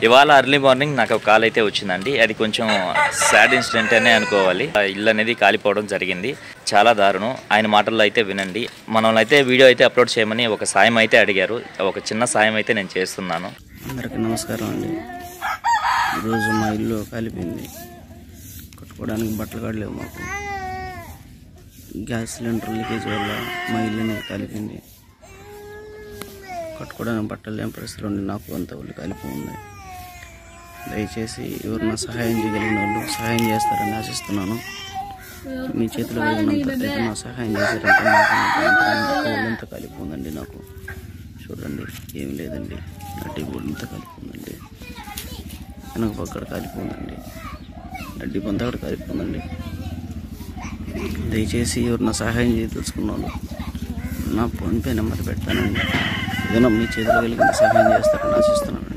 ఇవాళ early morning నాకు ఒక కాల్ అయితే వచ్చిందండి. అది కొంచెం సాడ్ ఇన్సిడెంట్ అనే అనుకోవాలి. ఇల్లు అనేది కాలిపోవడం జరిగింది. చాలా దారుణం. ఆయన మాటల్లో అయితే వినండి. మనల్ని అయితే వీడియో అయితే అప్లోడ్ చేయమని ఒక సాయం అయితే అడిగారు. ఒక చిన్న సాయం అయితే నేను చేస్తున్నాను. అందరికీ నమస్కారం అండి. ఈరోజు మా ఇల్లు కాలిపోయింది. కట్టుకోవడానికి బట్టలు కూడా లేవు. మాకు గ్యాస్ సిలిండర్ లీకేజ్ వల్ల మా ఇల్లు కాలిపోయింది. కట్టుకోవడానికి బట్టలు లేని పరిస్థితులు ఉండి నాకు అంత ఒళ్ళు కాలిపోయింది. దయచేసి ఎవరన్నా సహాయం చేయగలిగిన వాళ్ళు సహాయం చేస్తారని ఆశిస్తున్నాను. మీ చేతిలో కలిగినంత నా సహాయం చేశారంటే నాకు ఒళ్ళంతా కాలిపోయిందండి. నాకు చూడండి, ఏమి లేదండి. నడ్డి ఒళ్ళంతా కాలిపోయిందండి. వెనక పక్కడ కాలిపోయిందండి. నడ్డి పొంత కూడా కాలిపోయిందండి. దయచేసి ఎవరన్నా సహాయం చేయదలుచుకున్నాను. నా ఫోన్పే నెంబర్ పెడతానండి. ఏదైనా మీ చేతిలో కలిగిన సహాయం చేస్తారని ఆశిస్తున్నాను.